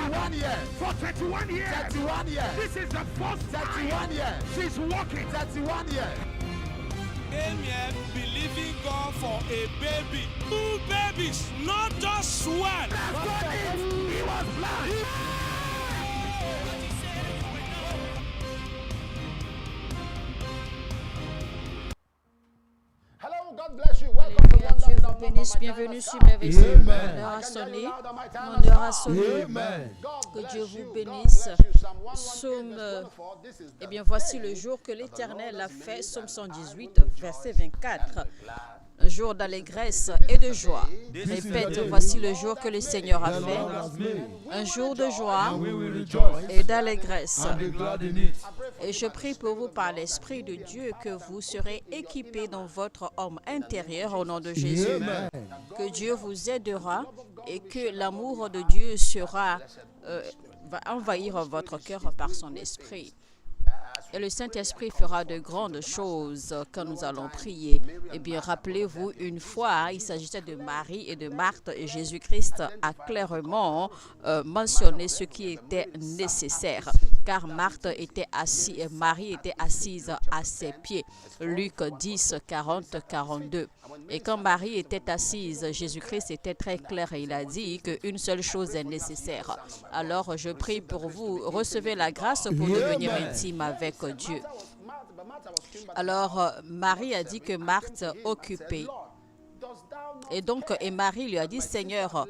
31 years. For 31 years. 31 years. This is the first 31 time years. she's walking. 31 years. Came here believing God for a baby. 2 babies, not just one. That's what it is. He was blind. Hello, God bless you. Welcome to Alléluia, Dieu vous bénisse, bienvenue sur Merveille. Mon heure a sonné, mon heure a sonné. Que Dieu vous bénisse. Psaume, eh bien, voici le jour que l'Éternel a fait, Psaume 118, verset 24. Un jour d'allégresse et de joie. Répète, voici le jour que le Seigneur a fait. Un jour de joie et d'allégresse. Et je prie pour vous par l'Esprit de Dieu que vous serez équipés dans votre homme intérieur au nom de Jésus. Que Dieu vous aidera et que l'amour de Dieu va envahir votre cœur par son esprit. Et le Saint-Esprit fera de grandes choses quand nous allons prier. Eh bien, rappelez-vous, une fois, il s'agissait de Marie et de Marthe, et Jésus-Christ a clairement mentionné ce qui était nécessaire. Car Marthe était assise et Marie était assise à ses pieds. Luc 10, 40, 42. Et quand Marie était assise, Jésus-Christ était très clair et il a dit qu'une seule chose est nécessaire. Alors, je prie pour vous, recevez la grâce pour devenir intime avec Dieu. Alors, Marie a dit que Marthe occupée. Et donc, Marie lui a dit, Seigneur,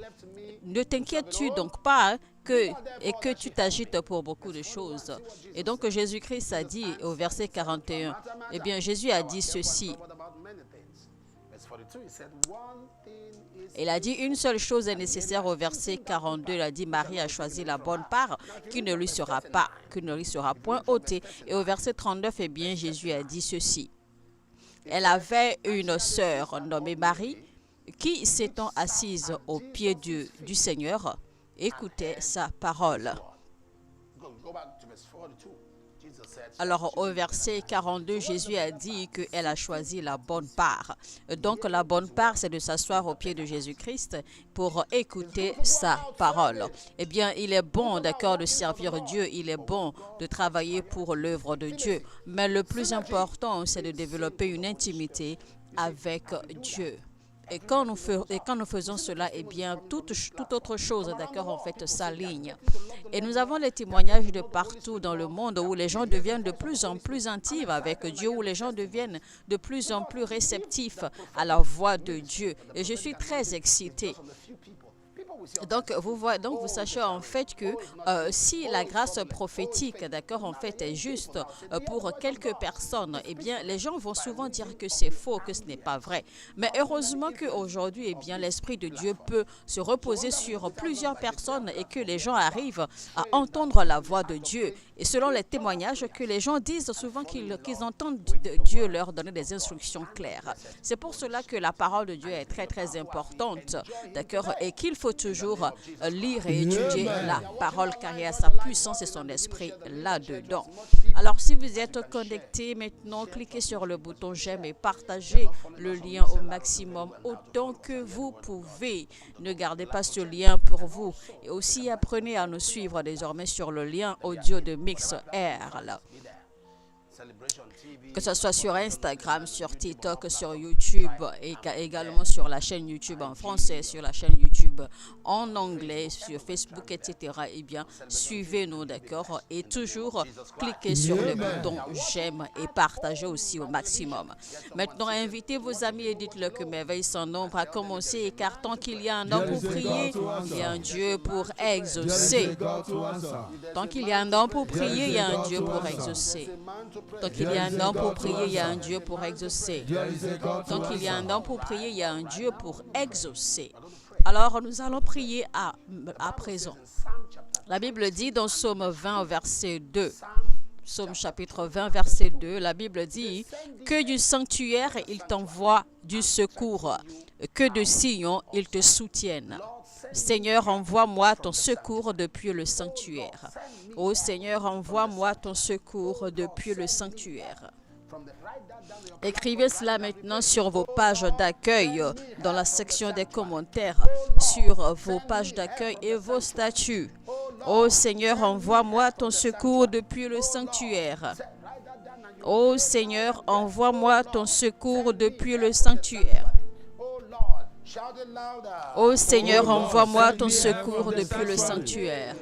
ne t'inquiètes-tu donc pas et que tu t'agites pour beaucoup de choses. Et donc, Jésus-Christ a dit au verset 41, eh bien, Jésus a dit ceci. Il a dit une seule chose est nécessaire au verset 42. Il a dit Marie a choisi la bonne part qui ne lui sera point ôtée. Et au verset 39, eh bien, Jésus a dit ceci. Elle avait une sœur nommée Marie qui, s'étant assise aux pieds du Seigneur, écoutait sa parole. Alors, au verset 42, Jésus a dit qu'elle a choisi la bonne part. Donc, la bonne part, c'est de s'asseoir aux pieds de Jésus-Christ pour écouter sa parole. Eh bien, il est bon, d'accord, de servir Dieu. Il est bon de travailler pour l'œuvre de Dieu. Mais le plus important, c'est de développer une intimité avec Dieu. Et quand nous faisons cela, eh bien, toute autre chose, d'accord, en fait, s'aligne. Et nous avons les témoignages de partout dans le monde où les gens deviennent de plus en plus intimes avec Dieu, où les gens deviennent de plus en plus réceptifs à la voix de Dieu. Et je suis très excitée. Donc, vous sachez en fait que si la grâce prophétique, d'accord, en fait, est juste pour quelques personnes, eh bien, les gens vont souvent dire que c'est faux, que ce n'est pas vrai. Mais heureusement qu'aujourd'hui, eh bien, l'Esprit de Dieu peut se reposer sur plusieurs personnes et que les gens arrivent à entendre la voix de Dieu. Et selon les témoignages que les gens disent souvent qu'ils entendent Dieu leur donner des instructions claires. C'est pour cela que la parole de Dieu est très, très importante, d'accord, et qu'il faut toujours lire et étudier la parole car il y a sa puissance et son esprit là-dedans. Alors, si vous êtes connecté maintenant, cliquez sur le bouton j'aime et partagez le lien au maximum autant que vous pouvez. Ne gardez pas ce lien pour vous. Et aussi, apprenez à nous suivre désormais sur le lien audio de MixR. Là. Que ce soit sur Instagram, sur TikTok, sur YouTube et également sur la chaîne YouTube en français, sur la chaîne YouTube en anglais, sur Facebook, etc. Eh bien, suivez-nous, d'accord? Et toujours cliquez sur le bouton j'aime et partagez aussi au maximum. Maintenant, invitez vos amis et dites-leur que Merveille sans nombre a commencé, car tant qu'il y a un homme pour prier, il y a un Dieu pour exaucer. Tant qu'il y a un homme pour prier, il y a un Dieu pour exaucer. Tant qu'il y a un homme pour prier, il y a un Dieu pour exaucer. Tant qu'il y a un homme pour prier, il y a un Dieu pour exaucer. Alors, nous allons prier à présent. La Bible dit dans Psaume 20, verset 2, Psaume chapitre 20, verset 2, la Bible dit que du sanctuaire, il t'envoie du secours, que de Sion, il te soutienne. Seigneur, envoie-moi ton secours depuis le sanctuaire. Ô Seigneur, envoie-moi ton secours depuis le sanctuaire. Écrivez cela maintenant sur vos pages d'accueil, dans la section des commentaires, sur vos pages d'accueil et vos statuts. Ô Seigneur, envoie-moi ton secours depuis le sanctuaire. Ô Seigneur, envoie-moi ton secours depuis le sanctuaire. Ô Seigneur, envoie-moi ton secours depuis le sanctuaire.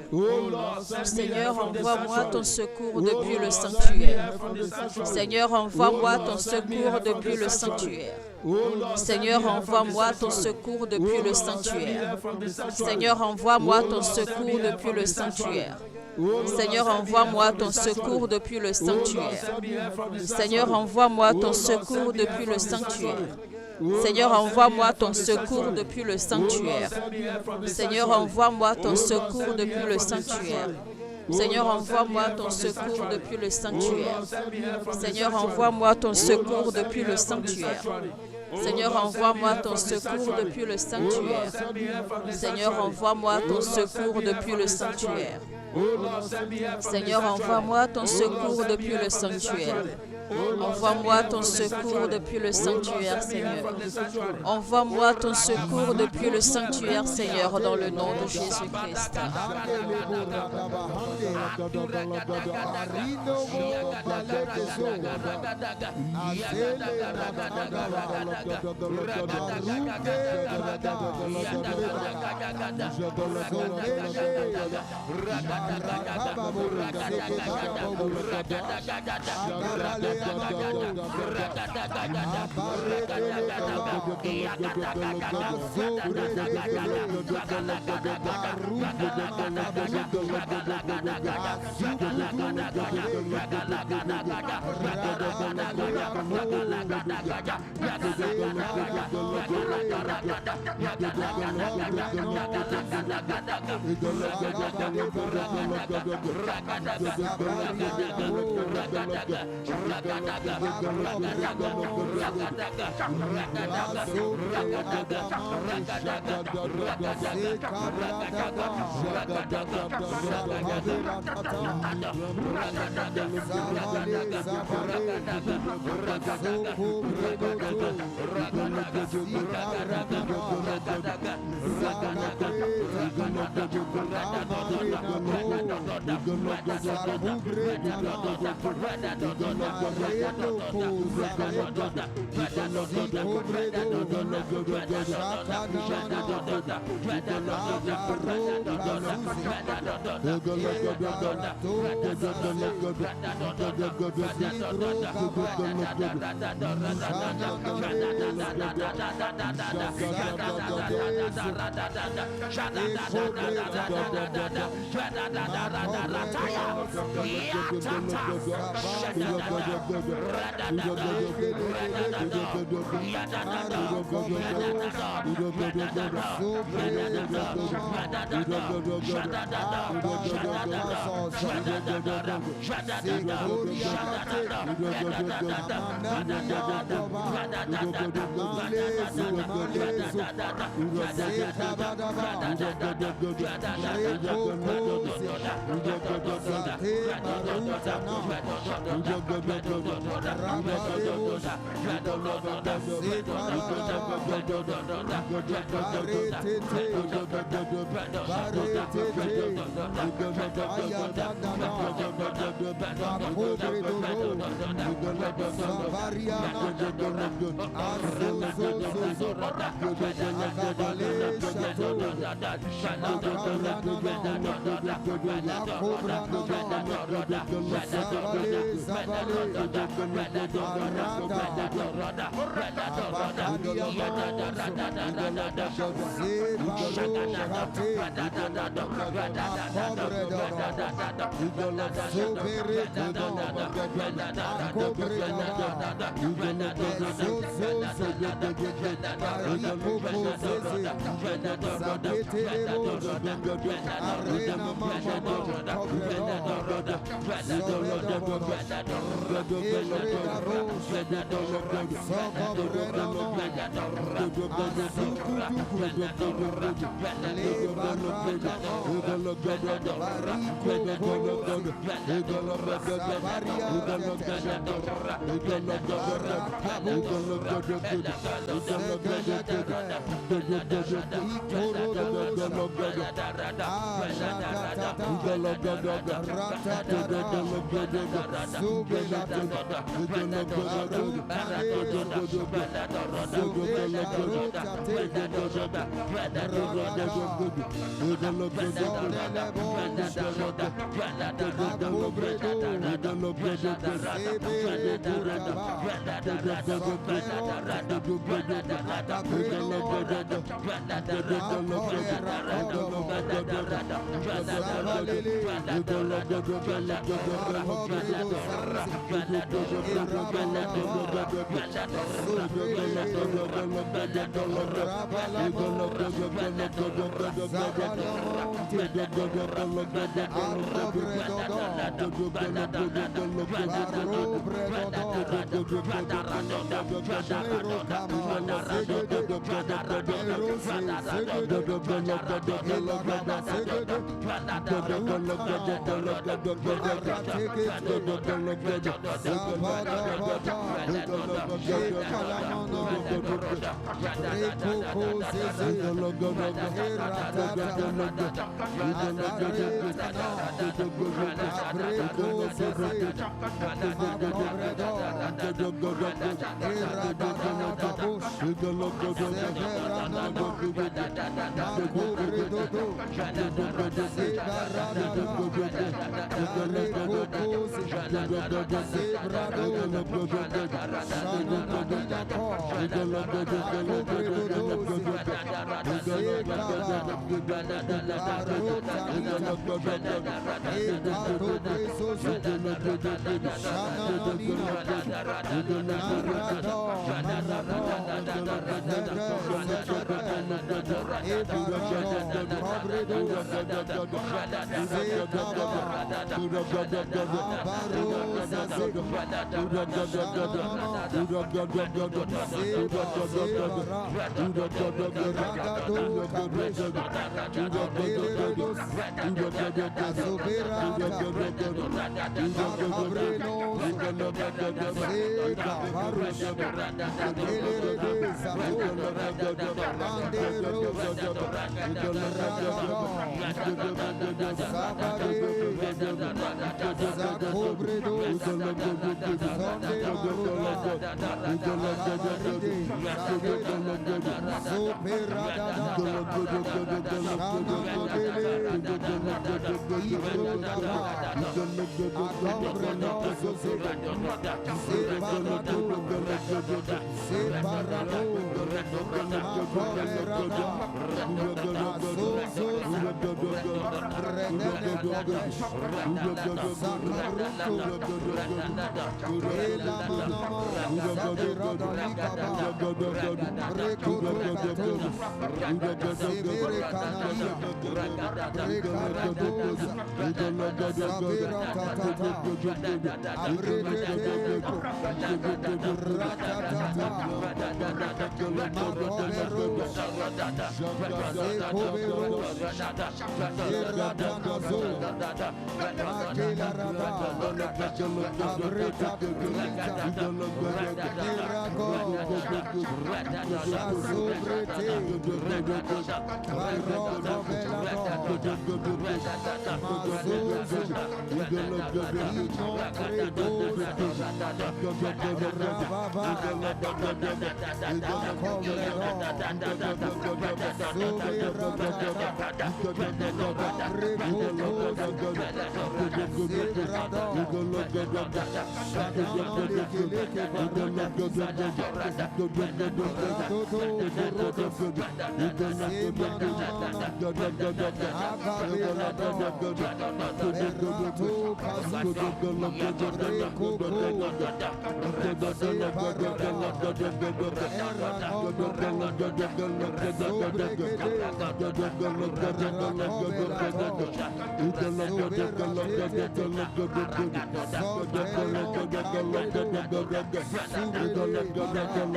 Seigneur, envoie-moi ton secours depuis le sanctuaire. Seigneur, envoie-moi ton secours depuis le sanctuaire. Seigneur, envoie-moi ton secours depuis le sanctuaire. Seigneur, envoie-moi ton secours depuis le sanctuaire. Seigneur, envoie-moi ton secours depuis le sanctuaire. Seigneur, envoie-moi ton secours depuis le sanctuaire. Seigneur, envoie-moi ton secours depuis le sanctuaire. Seigneur, envoie-moi ton secours depuis le sanctuaire. Seigneur, envoie-moi ton secours depuis le sanctuaire. Seigneur, envoie-moi ton secours depuis le sanctuaire. Seigneur, envoie-moi ton secours depuis le sanctuaire. Seigneur, envoie-moi ton secours depuis le sanctuaire. Seigneur, envoie-moi ton secours depuis le sanctuaire. Envoie-moi ton secours depuis le sanctuaire, Seigneur. Envoie-moi ton secours depuis le sanctuaire, Seigneur, dans le nom de Jésus-Christ.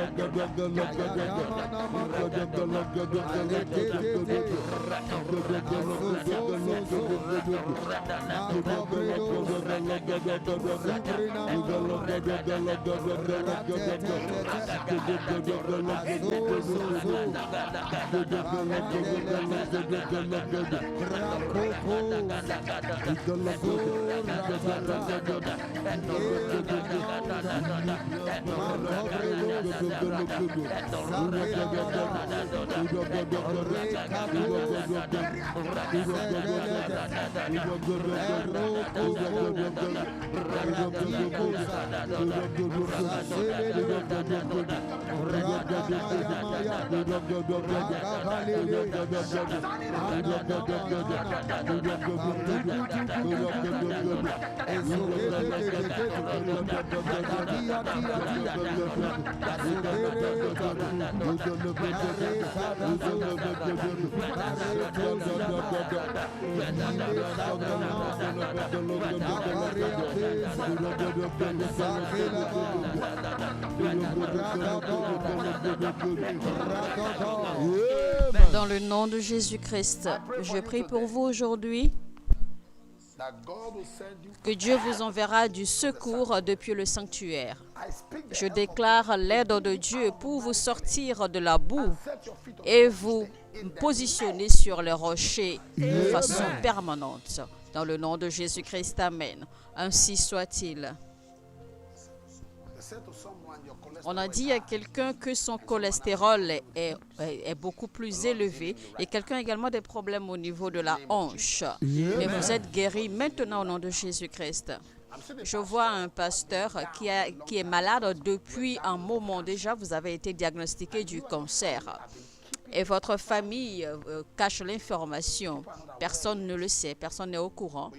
Rabba Dans le nom de Jésus-Christ, je prie pour vous aujourd'hui que Dieu vous enverra du secours depuis le sanctuaire. Je déclare l'aide de Dieu pour vous sortir de la boue et vous positionner sur les rochers de façon permanente. Dans le nom de Jésus-Christ, Amen. Ainsi soit-il. On a dit à quelqu'un que son cholestérol est beaucoup plus élevé et quelqu'un a également des problèmes au niveau de la hanche. Mais vous êtes guéri maintenant au nom de Jésus-Christ. Je vois un pasteur qui est malade depuis un moment déjà. Vous avez été diagnostiqué du cancer. Et votre famille cache l'information. Personne ne le sait, personne n'est au courant.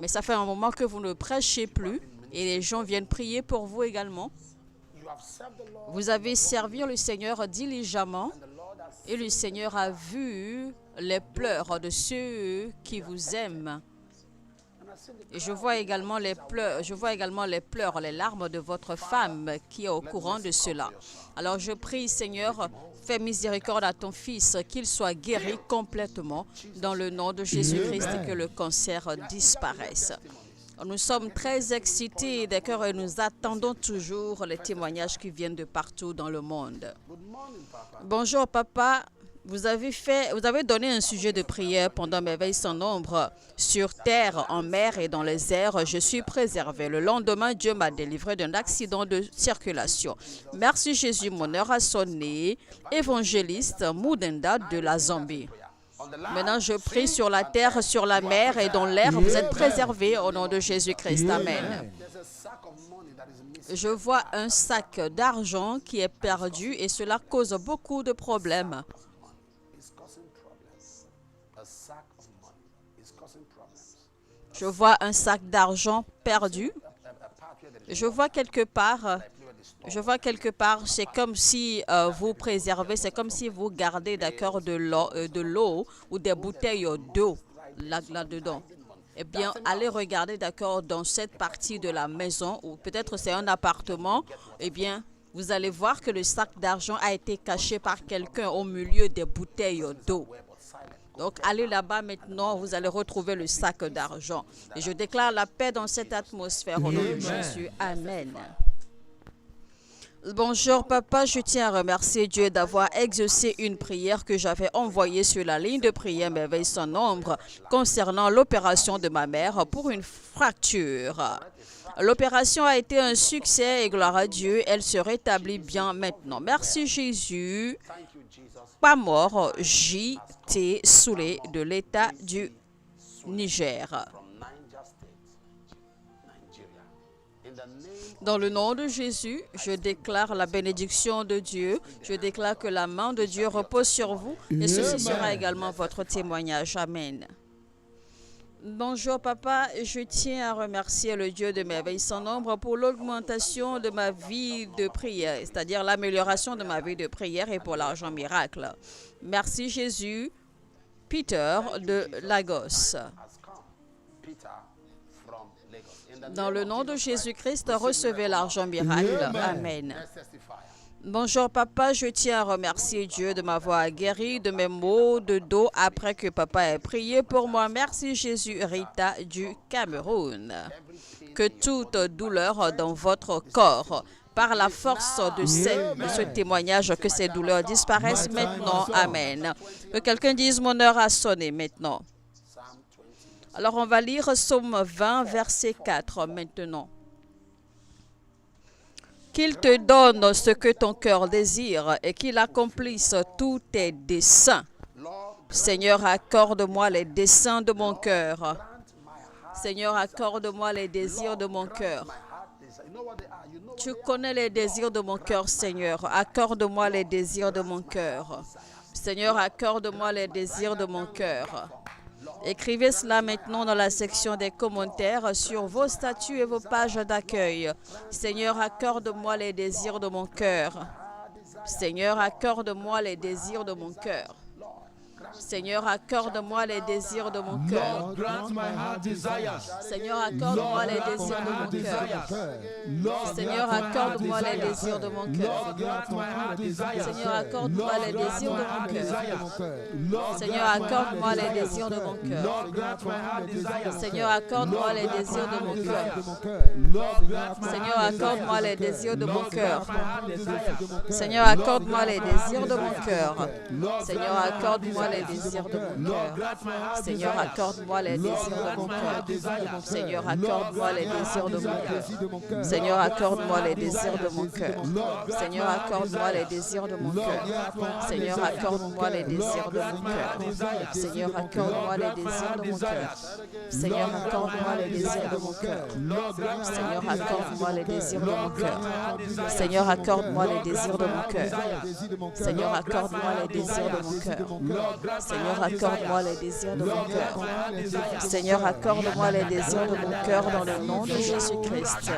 Mais ça fait un moment que vous ne prêchez plus et les gens viennent prier pour vous également. Vous avez servi le Seigneur diligemment et le Seigneur a vu les pleurs de ceux qui vous aiment. Et je vois également les pleurs, les larmes de votre femme qui est au courant de cela. Alors je prie, Seigneur, fais miséricorde à ton fils, qu'il soit guéri complètement dans le nom de Jésus-Christ et que le cancer disparaisse. Nous sommes très excités des cœurs et nous attendons toujours les témoignages qui viennent de partout dans le monde. Bonjour, papa. Vous avez donné un sujet de prière pendant mes veilles sans nombre. Sur terre, en mer et dans les airs, je suis préservé. Le lendemain, Dieu m'a délivré d'un accident de circulation. Merci Jésus, mon heure a sonné. Évangéliste Mudenda de la Zambie. Maintenant, je prie sur la terre, sur la mer et dans l'air. Vous êtes préservés au nom de Jésus-Christ. Amen. Je vois un sac d'argent qui est perdu et cela cause beaucoup de problèmes. Je vois un sac d'argent perdu. Je vois quelque part, c'est comme si vous préservez, c'est comme si vous gardez d'accord de l'eau ou des bouteilles d'eau là-dedans. Eh bien, allez regarder d'accord dans cette partie de la maison ou peut-être c'est un appartement. Eh bien, vous allez voir que le sac d'argent a été caché par quelqu'un au milieu des bouteilles d'eau. Donc, allez là-bas maintenant, vous allez retrouver le sac d'argent. Et je déclare la paix dans cette atmosphère au nom de Jésus. Amen. Bonjour papa, je tiens à remercier Dieu d'avoir exaucé une prière que j'avais envoyée sur la ligne de prière Merveille sans nombre concernant l'opération de ma mère pour une fracture. L'opération a été un succès et gloire à Dieu, elle se rétablit bien maintenant. Merci Jésus. Pas mort, J.T. Soulé de l'État du Niger. Dans le nom de Jésus, je déclare la bénédiction de Dieu. Je déclare que la main de Dieu repose sur vous et ceci sera également votre témoignage. Amen. Bonjour papa, je tiens à remercier le Dieu de merveille sans nombre pour l'augmentation de ma vie de prière, c'est-à-dire l'amélioration de ma vie de prière et pour l'argent miracle. Merci Jésus. Peter de Lagos. Dans le nom de Jésus-Christ, recevez l'argent miracle. Amen. Bonjour papa, je tiens à remercier Dieu de m'avoir guéri de mes maux de dos après que papa ait prié pour moi. Merci Jésus. Rita du Cameroun. Que toute douleur dans votre corps, par la force de ce témoignage, que ces douleurs disparaissent maintenant. Amen. Que quelqu'un dise mon heure a sonné maintenant. Alors on va lire Psaume 20, verset 4 maintenant. Qu'il te donne ce que ton cœur désire et qu'il accomplisse tous tes desseins. Seigneur, accorde-moi les desseins de mon cœur. Seigneur, accorde-moi les désirs de mon cœur. Tu connais les désirs de mon cœur, Seigneur. Accorde-moi les désirs de mon cœur. Seigneur, accorde-moi les désirs de mon cœur. Écrivez cela maintenant dans la section des commentaires sur vos statuts et vos pages d'accueil. Seigneur, accorde-moi les désirs de mon cœur. Seigneur, accorde-moi les désirs de mon cœur. Seigneur, accorde-moi les désirs de mon cœur. Lord, grant my heart desires. Seigneur, accorde-moi les désirs de mon cœur. Seigneur, accorde-moi les désirs de mon cœur. Seigneur, accorde-moi les désirs de mon cœur. Seigneur, accorde-moi les désirs de mon cœur. Seigneur, accorde-moi les désirs de mon cœur. Seigneur, accorde-moi les désirs de mon cœur. Seigneur, accorde-moi les désirs de mon cœur. Seigneur, accorde-moi les désirs de mon cœur. Seigneur, accorde-moi les désirs de mon cœur. Seigneur, accorde-moi les désirs de mon cœur. Seigneur, accorde-moi les désirs de mon cœur. Seigneur, accorde-moi les désirs de mon cœur. Seigneur, accorde-moi les désirs de mon cœur. Seigneur, accorde-moi les désirs de mon cœur. Seigneur, accorde-moi les désirs de mon cœur. Seigneur, accorde-moi les désirs de mon cœur. Seigneur, accorde-moi les désirs de mon cœur. Seigneur, accorde-moi les désirs de mon cœur. Seigneur, accorde-moi les désirs de mon cœur. Seigneur, accorde-moi les désirs de mon cœur dans le nom de Jésus-Christ.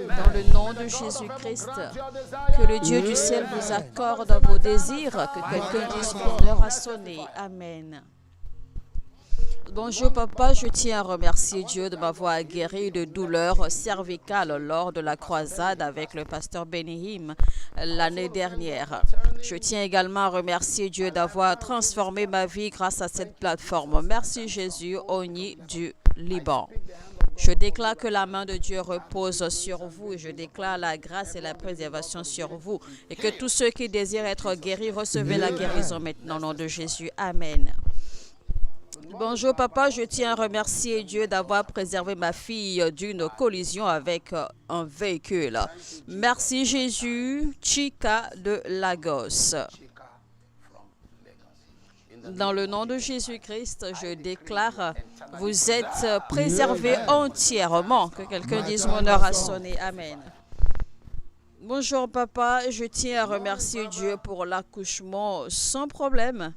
Dans le nom de Jésus-Christ, que le Dieu du ciel vous accorde vos désirs, que quelqu'un dise mon heure a sonné. Amen. Bonjour papa, je tiens à remercier Dieu de m'avoir guéri de douleurs cervicales lors de la croisade avec le pasteur Benihim l'année dernière. Je tiens également à remercier Dieu d'avoir transformé ma vie grâce à cette plateforme. Merci Jésus, Oni du Liban. Je déclare que la main de Dieu repose sur vous et je déclare la grâce et la préservation sur vous et que tous ceux qui désirent être guéris, recevez la guérison maintenant au nom de Jésus. Amen. Bonjour papa, je tiens à remercier Dieu d'avoir préservé ma fille d'une collision avec un véhicule. Merci Jésus, Chika de Lagos. Dans le nom de Jésus-Christ, je déclare, vous êtes préservés entièrement. Que quelqu'un dise mon heure a sonné. Amen. Bonjour papa, je tiens à remercier Dieu pour l'accouchement sans problème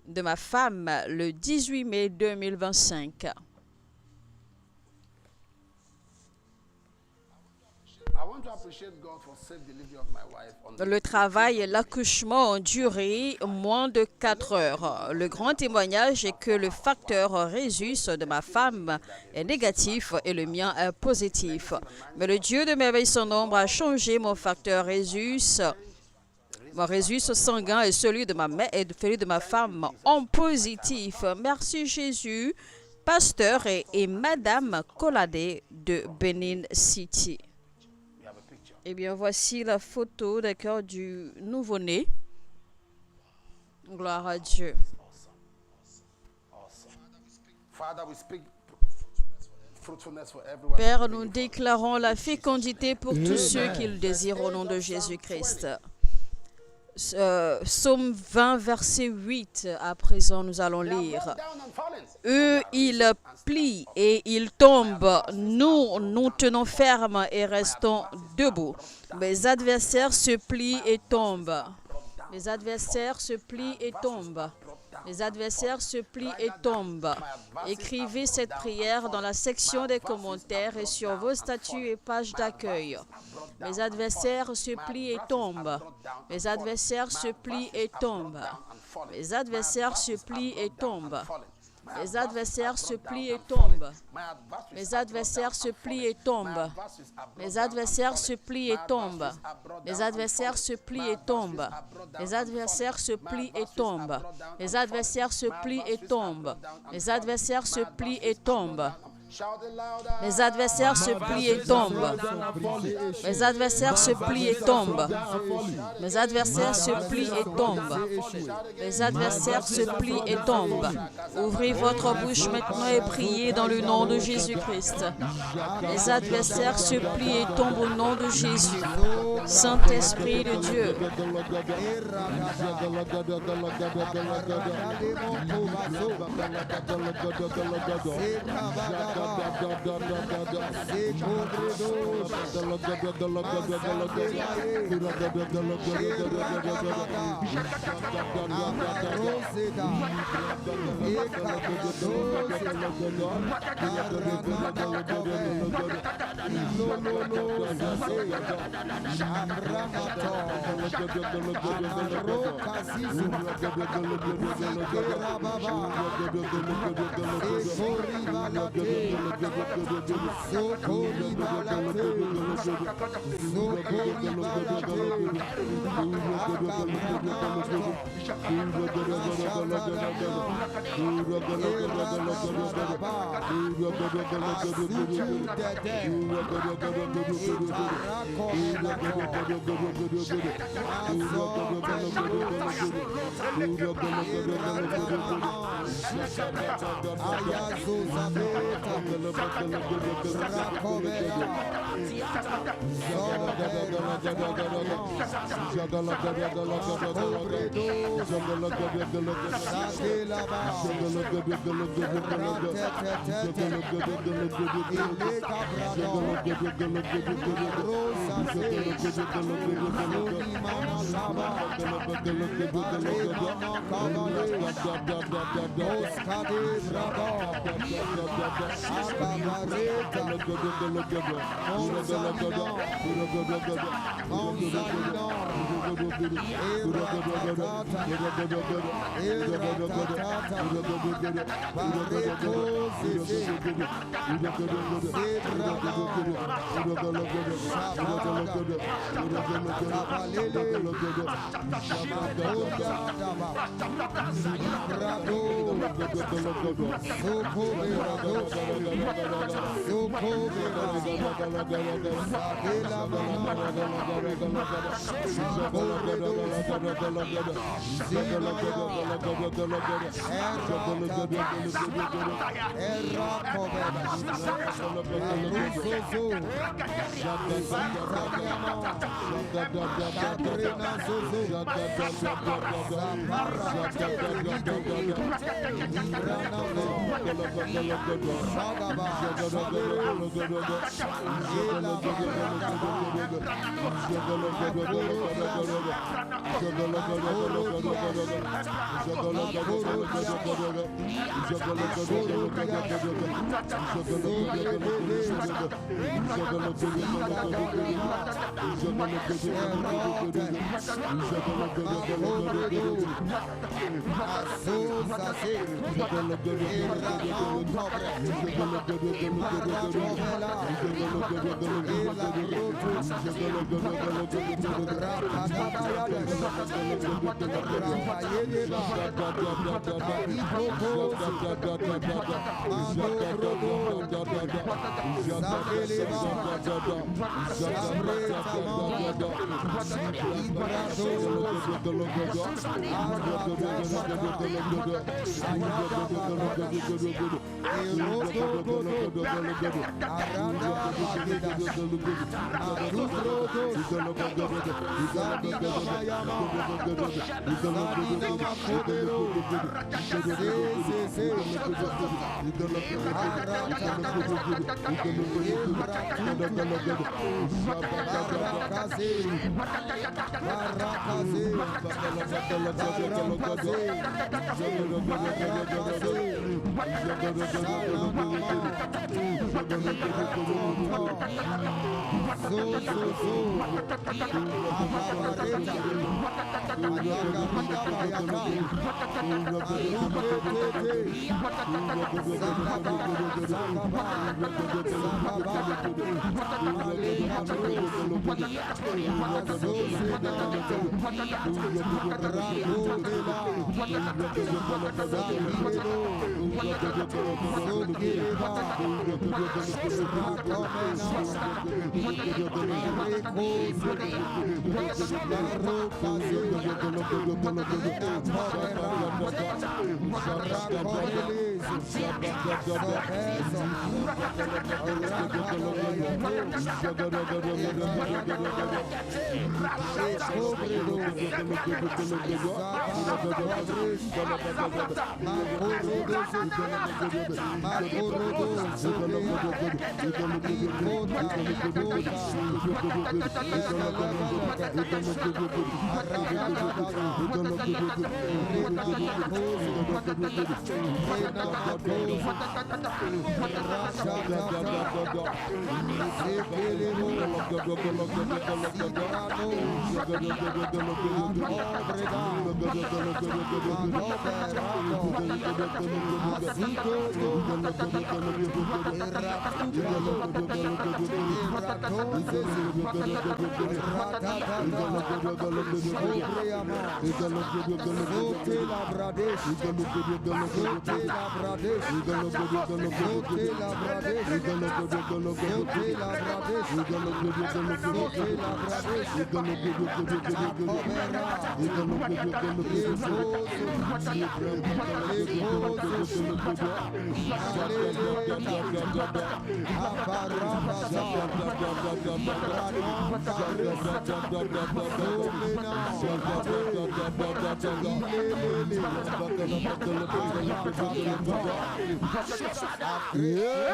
de ma femme le 18 mai 2025. Le travail et l'accouchement ont duré moins de 4 heures. Le grand témoignage est que le facteur Rhésus de ma femme est négatif et le mien est positif. Mais le Dieu de merveille sans nombre a changé mon facteur Rhésus. Mon Rhésus sanguin et celui de ma mère et celui de ma femme en positif. Merci Jésus, pasteur et Madame Colade de Benin City. Eh bien, voici la photo d'accord du nouveau-né. Gloire à Dieu. Père, nous déclarons la fécondité pour tous ceux qui le désirent au nom de Jésus-Christ. Psaume 20, verset 8, à présent nous allons lire. Eux, ils plient et ils tombent. Nous, nous tenons ferme et restons debout. Mes adversaires se plient et tombent. Mes adversaires se plient et tombent. Les adversaires se plient et tombent. Écrivez cette prière dans la section des commentaires et sur vos statuts et pages d'accueil. Mes adversaires se plient et tombent. Mes adversaires se plient et tombent. Mes adversaires se plient et tombent. Mes adversaires se plient et tombent. Mes adversaires se plient et tombent. Mes adversaires se plient et tombent. Mes adversaires se plient et tombent. Mes adversaires se plient et tombent. Mes adversaires se plient et tombent. Mes adversaires se plient et tombent. Mes adversaires se plient et tombent. Mes adversaires se plient et tombent. Mes adversaires se plient et tombent. Mes adversaires se plient et tombent. Ouvrez votre bouche maintenant et priez dans le nom de Jésus-Christ. Mes adversaires se plient et tombent au nom de Jésus. Saint-Esprit de Dieu.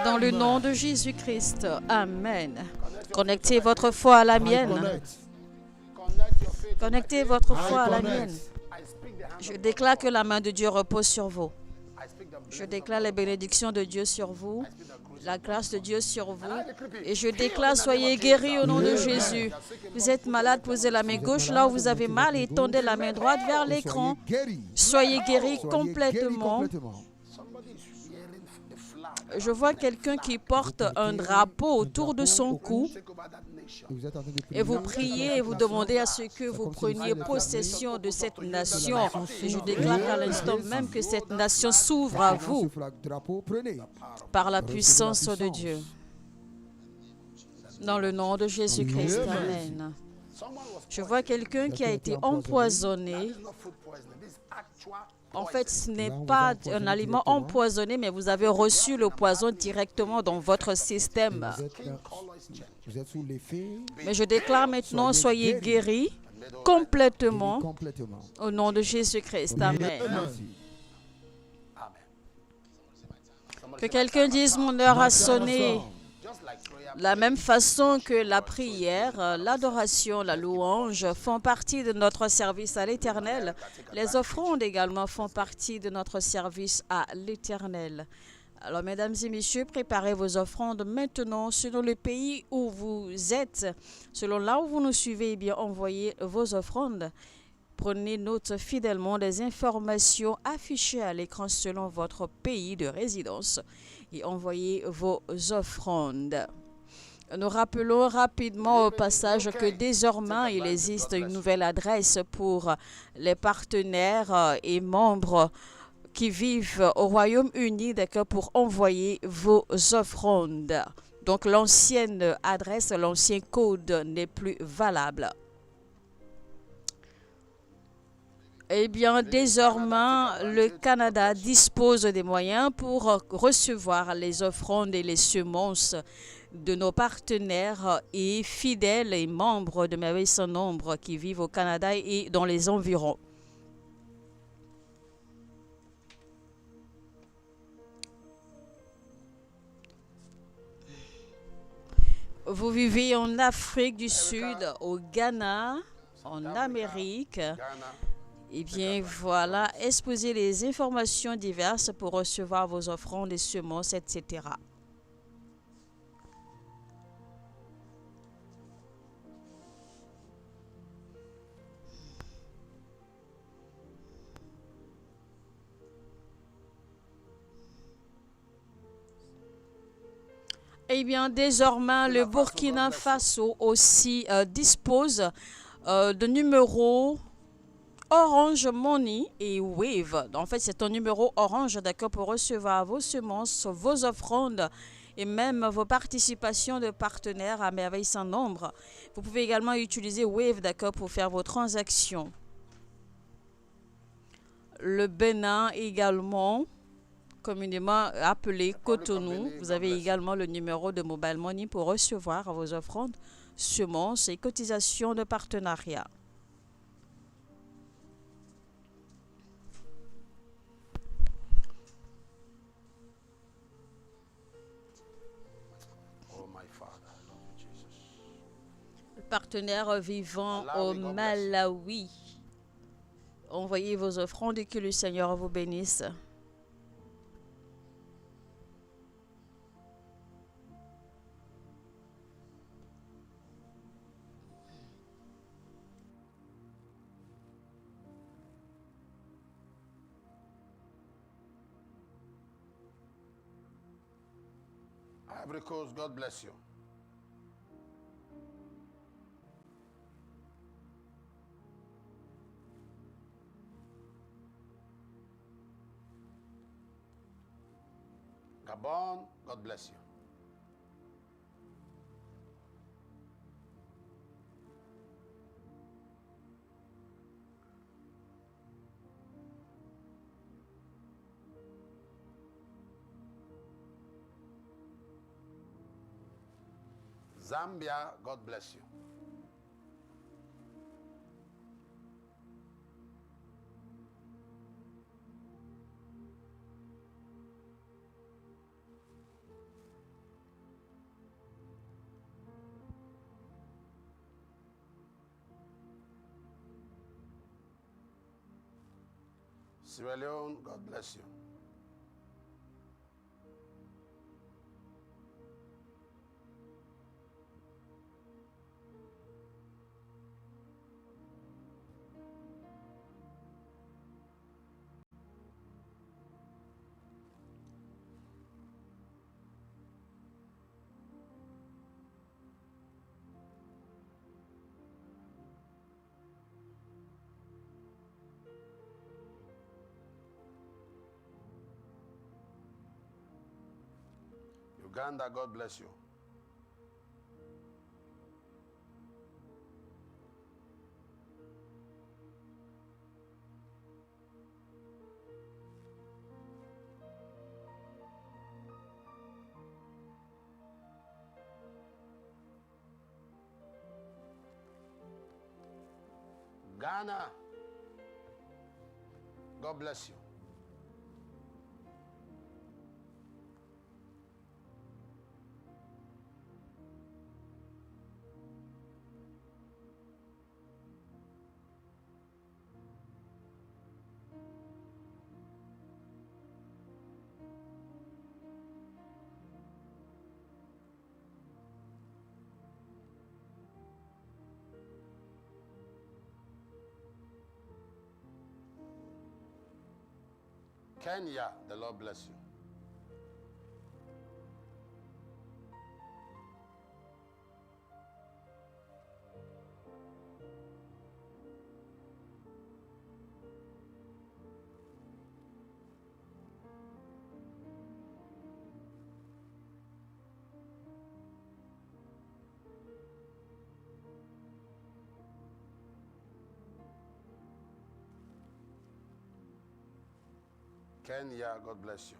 Dans le nom de Jésus-Christ, Amen. Connectez votre foi à la mienne. Connectez votre foi à la mienne. Je déclare que la main de Dieu repose sur vous. Je déclare les bénédictions de Dieu sur vous, la grâce de Dieu sur vous. Et je déclare, soyez guéris au nom de Jésus. Vous êtes malade, posez la main gauche là où vous avez mal et tendez la main droite vers l'écran. Soyez guéris complètement. Je vois quelqu'un qui porte un drapeau autour de son cou. Et vous priez et vous demandez à ce que vous preniez possession de cette nation. Et je déclare à l'instant même que cette nation s'ouvre à vous par la puissance de Dieu. Dans le nom de Jésus-Christ, Amen. Je vois quelqu'un qui a été empoisonné. En fait, ce n'est pas un aliment empoisonné, mais vous avez reçu le poison directement dans votre système. Mais je déclare maintenant, soyez guéris complètement au nom de Jésus-Christ. Amen. Que quelqu'un dise, mon heure a sonné. La même façon que la prière, l'adoration, la louange font partie de notre service à l'Éternel, les offrandes également font partie de notre service à l'Éternel. Alors, mesdames et messieurs, préparez vos offrandes maintenant selon le pays où vous êtes. Selon là où vous nous suivez, eh bien, envoyez vos offrandes. Prenez note fidèlement des informations affichées à l'écran selon votre pays de résidence et envoyez vos offrandes. Nous rappelons rapidement au passage que désormais, il existe une nouvelle adresse pour les partenaires et membres qui vivent au Royaume-Uni, d'accord, pour envoyer vos offrandes. Donc, l'ancienne adresse, l'ancien code n'est plus valable. Eh bien, désormais, le Canada dispose des moyens pour recevoir les offrandes et les semences de nos partenaires et fidèles et membres de Merveille sans nombre qui vivent au Canada et dans les environs. Vous vivez en Afrique du Sud, au Ghana, en Amérique. Eh bien, voilà, exposez les informations diverses pour recevoir vos offrandes et semences, etc. Eh bien, désormais, le Burkina Faso aussi dispose de numéros Orange Money et Wave. En fait, c'est un numéro Orange, d'accord, pour recevoir vos semences, vos offrandes et même vos participations de partenaires à Merveille sans nombre. Vous pouvez également utiliser Wave, d'accord, pour faire vos transactions. Le Bénin également communément appelé Cotonou. Vous avez également le numéro de Mobile Money pour recevoir vos offrandes, semences et cotisations de partenariat. Oh, my Father, I love you, Jesus. Partenaires vivant au Malawi, envoyez vos offrandes et que le Seigneur vous bénisse. Ivory Coast, God bless you. Gabon, God bless you. Zambia, God bless you. Sierra Leone, God bless you. Uganda, God bless you. Ghana, God bless you. Kenya, the Lord bless you. Kenya, God bless you.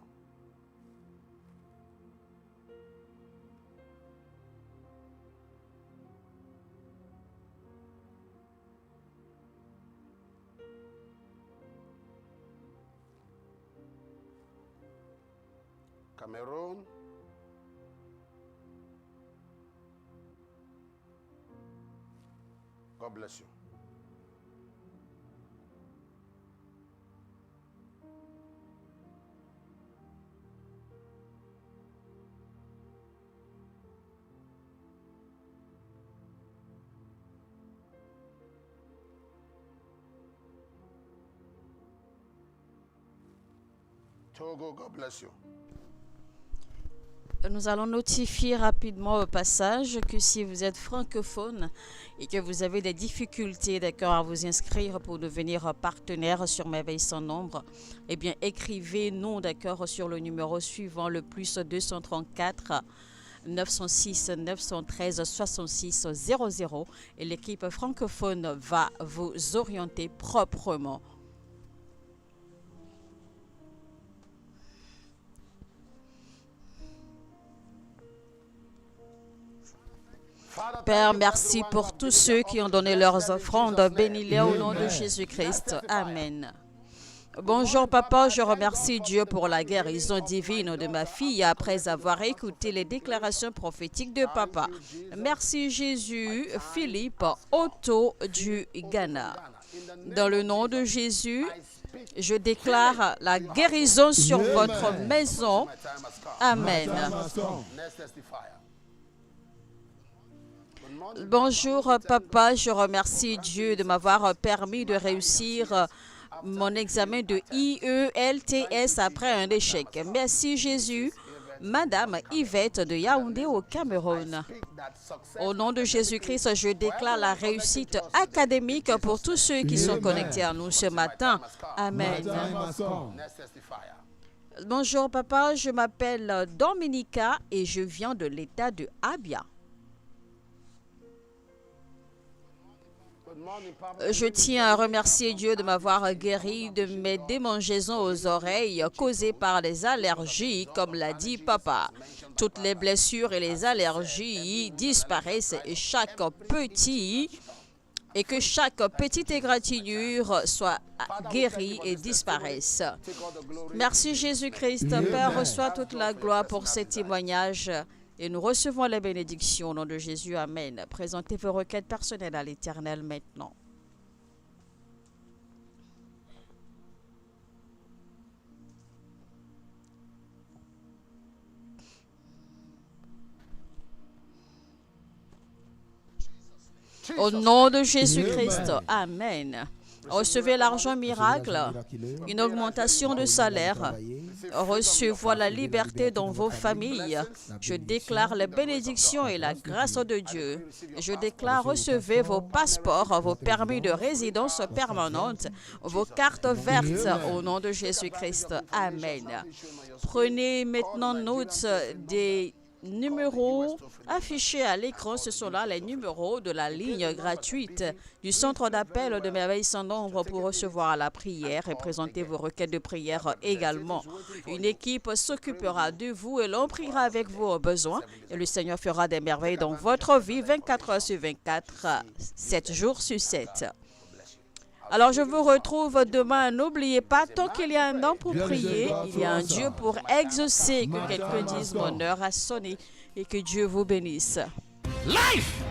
Cameroon, God bless you. Togo, God bless you. Nous allons notifier rapidement au passage que si vous êtes francophone et que vous avez des difficultés, d'accord, à vous inscrire pour devenir partenaire sur Merveille sans nombre, eh bien écrivez-nous, d'accord, sur le numéro suivant, le plus 234 906 913 66 00, et l'équipe francophone va vous orienter proprement. Père, merci pour tous ceux qui ont donné leurs offrandes. Bénis-les au nom de Jésus-Christ. Amen. Bonjour papa, je remercie Dieu pour la guérison divine de ma fille après avoir écouté les déclarations prophétiques de papa. Merci Jésus. Philippe Otto du Ghana. Dans le nom de Jésus, je déclare la guérison sur votre maison. Amen. Bonjour papa, je remercie Dieu de m'avoir permis de réussir mon examen de IELTS après un échec. Merci Jésus. Madame Yvette de Yaoundé au Cameroun. Au nom de Jésus-Christ, je déclare la réussite académique pour tous ceux qui sont connectés à nous ce matin. Amen. Bonjour papa, je m'appelle Dominica et je viens de l'État de Abia. Je tiens à remercier Dieu de m'avoir guéri de mes démangeaisons aux oreilles causées par les allergies, comme l'a dit papa. Toutes les blessures et les allergies disparaissent et que chaque petite égratignure soit guérie et disparaisse. Merci Jésus-Christ. Père, reçois toute la gloire pour ces témoignages. Et nous recevons les bénédictions au nom de Jésus. Amen. Présentez vos requêtes personnelles à l'Éternel maintenant. Au nom de Jésus-Christ. Amen. Recevez l'argent miracle, une augmentation de salaire. Recevez la liberté dans vos familles. Je déclare les bénédictions et la grâce de Dieu. Je déclare recevez vos passeports, vos permis de résidence permanente, vos cartes vertes au nom de Jésus-Christ. Amen. Prenez maintenant note des numéros affichés à l'écran. Ce sont là les numéros de la ligne gratuite du centre d'appel de Merveilles sans nombre pour recevoir la prière et présenter vos requêtes de prière également. Une équipe s'occupera de vous et l'on priera avec vos besoins et le Seigneur fera des merveilles dans votre vie 24 heures sur 24, 7 jours sur 7. Alors, je vous retrouve demain. N'oubliez pas, tant qu'il y a un an pour prier, il y a un Dieu pour exaucer. Que quelqu'un dise mon heure a sonné et que Dieu vous bénisse. Life